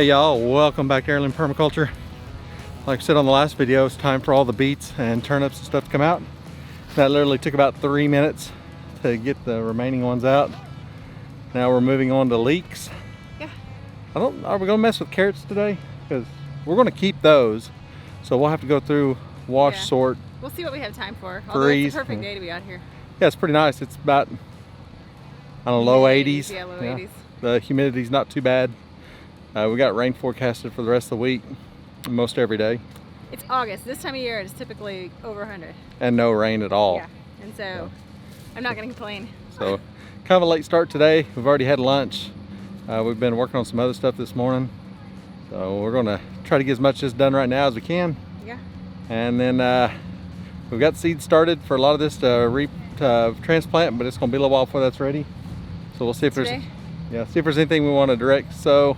Hey y'all, welcome back to Heirloom Permaculture. Like I said on the last video, it's time for all the beets and turnips and stuff to come out. That literally took about 3 minutes to get the remaining ones out. Now we're moving on to leeks. Yeah. Are we gonna mess with carrots today? Because we're gonna keep those. So we'll have to go through, wash, sort. We'll see what we have time for. Although it's a perfect day to be out here. Yeah, it's pretty nice. It's about, I don't know, low 80s. Yeah, low 80s. The humidity's not too bad. We got rain forecasted for the rest of the week, most every day. It's August. This time of year, it's typically over 100. And no rain at all. Yeah, and so I'm not going to complain. So, kind of a late start today. We've already had lunch. We've been working on some other stuff this morning. So we're going to try to get as much of this done right now as we can. Yeah. And then we've got seeds started for a lot of this to transplant, but it's going to be a little while before that's ready. So we'll see if see if there's anything we want to direct. So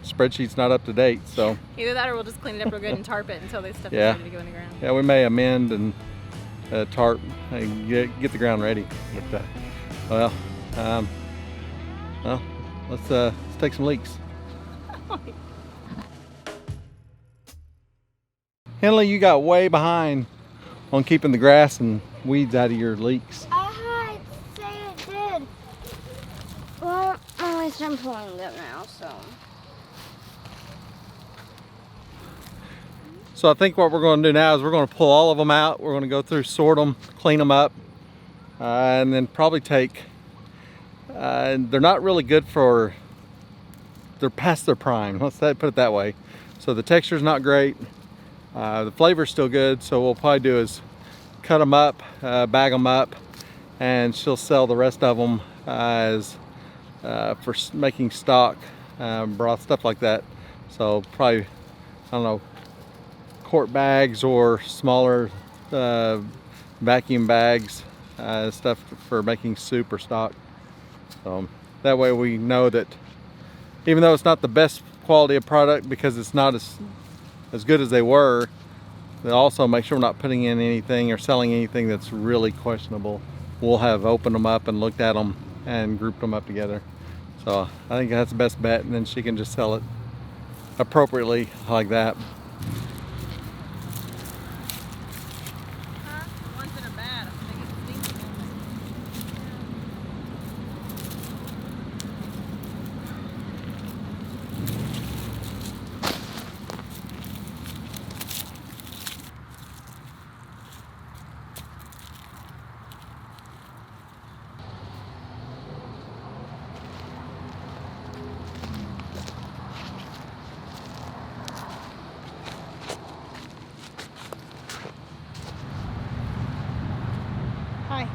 spreadsheet's not up to date, so either that or we'll just clean it up real good and tarp it until this stuff is ready to go in the ground. Yeah, we may amend and tarp and get the ground ready. But, well, let's take some leaks. Henley, you got way behind on keeping the grass and weeds out of your leeks. I'd say it did. Well, at least I'm pulling them now, so. So I think what we're going to do now is we're going to pull all of them out. We're going to go through, sort them, clean them up, and then probably take, they're not really good for, they're past their prime, let's put it that way. So the texture's not great, the flavor's still good, so what we'll probably do is cut them up, bag them up, and she'll sell the rest of them as for making stock, broth, stuff like that. So probably, I don't know, quart bags or smaller vacuum bags, stuff for making soup or stock. So that way we know that even though it's not the best quality of product because it's not as good as they were, they also make sure we're not putting in anything or selling anything that's really questionable. We'll have opened them up and looked at them and grouped them up together. So I think that's the best bet, and then she can just sell it appropriately like that. Hi.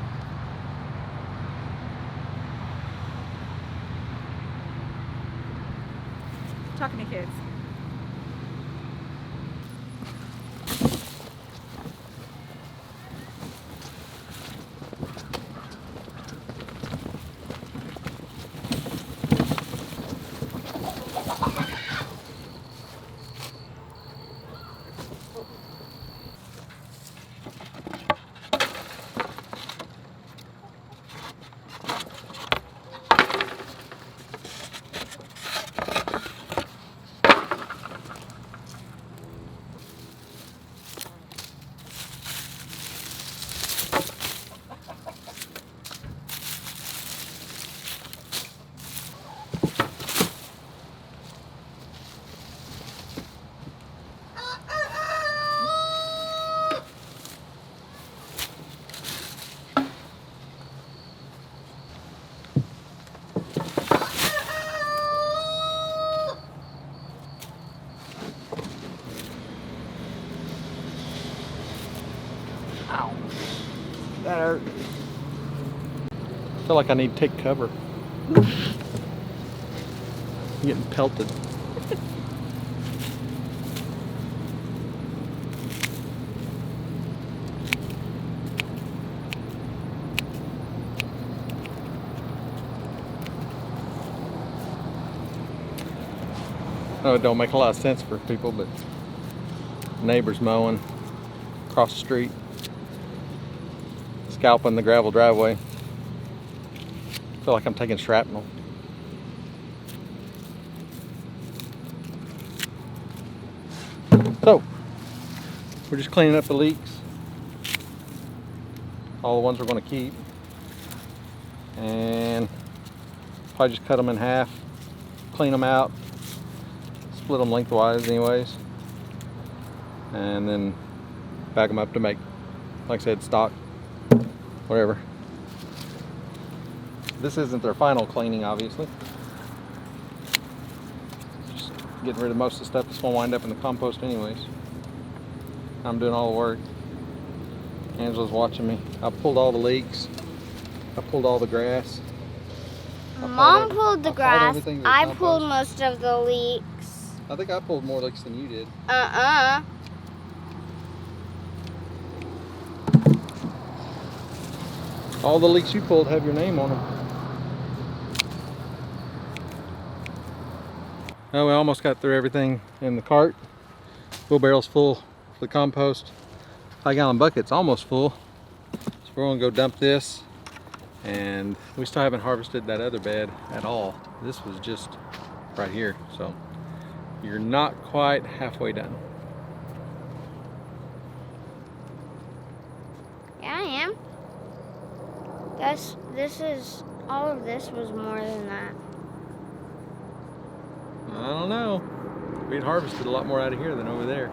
Talking to kids. Ow. That hurt. I feel like I need to take cover. I'm getting pelted. No, it don't make a lot of sense for people, but neighbors mowing across the street, scalping the gravel driveway. I feel like I'm taking shrapnel. So, we're just cleaning up the leaks. All the ones we're going to keep. And probably just cut them in half, clean them out, split them lengthwise anyways. And then bag them up to make, like I said, stock, whatever. This isn't their final cleaning, obviously. Just getting rid of most of the stuff that's going to wind up in the compost anyways. I'm doing all the work. Angela's watching me. I pulled all the leaks. I pulled all the grass. Mom pulled the grass. I compost. pulled most of the leeks. I think I pulled more leaks than you did. All the leaks you pulled have your name on them. Oh, we almost got through everything in the cart. Wheelbarrow's full for the compost. 5-gallon bucket's almost full. So we're gonna go dump this. And we still haven't harvested that other bed at all. This was just right here. So you're not quite halfway done. Yeah, I am. All of this was more than that. I don't know. We'd harvested a lot more out of here than over there.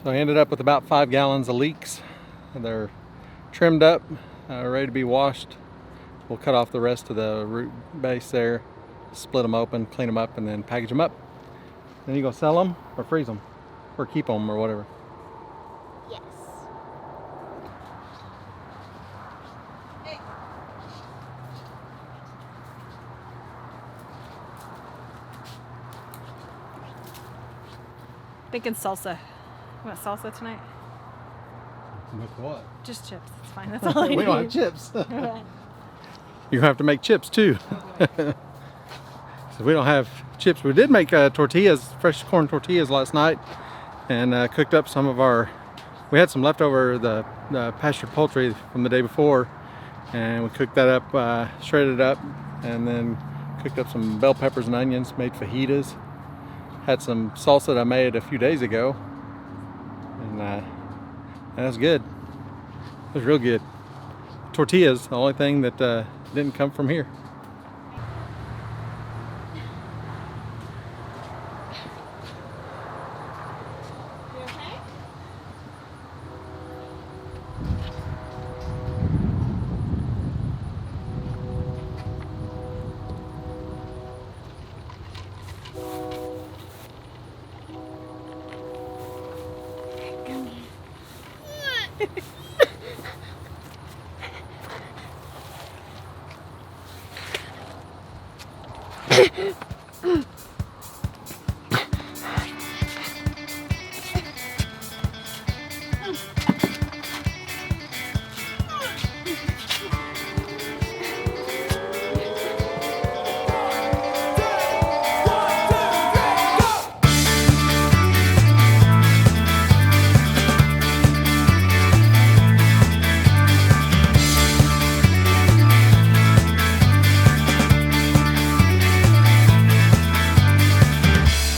So I ended up with about 5 gallons of leeks. They're trimmed up, ready to be washed. We'll cut off the rest of the root base there, split them open, clean them up, and then package them up. Then you go sell them or freeze them or keep them or whatever. Yes. Thinking salsa. You want salsa tonight? With what? Just chips. It's fine. That's all I need. We don't have chips. You're gonna have to make chips too. So we don't have chips. We did make tortillas, fresh corn tortillas last night, and cooked up some of our. We had some leftover the pastured poultry from the day before, and we cooked that up, shredded it up, and then cooked up some bell peppers and onions, made fajitas. Had some salsa that I made a few days ago, and that was good. It was real good. Tortillas, the only thing that didn't come from here. You okay?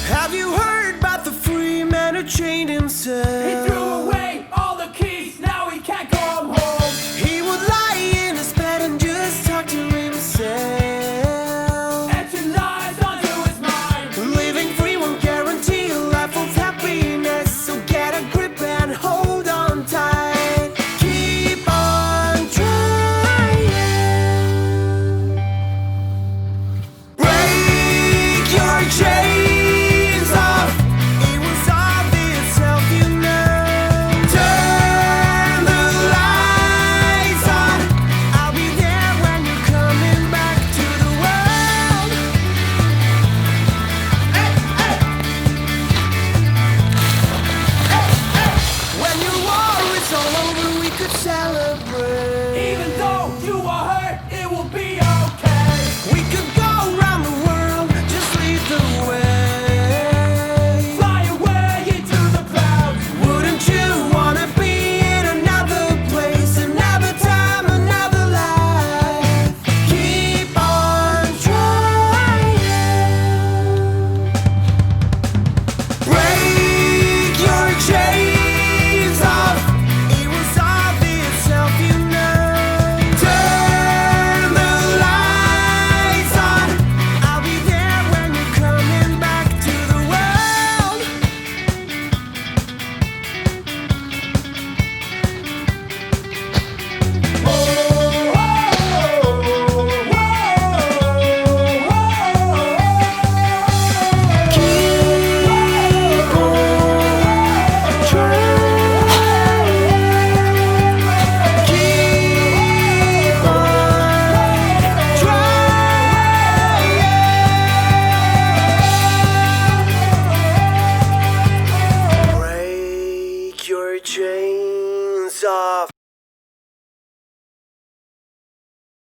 Have you heard about the free man who chained himself?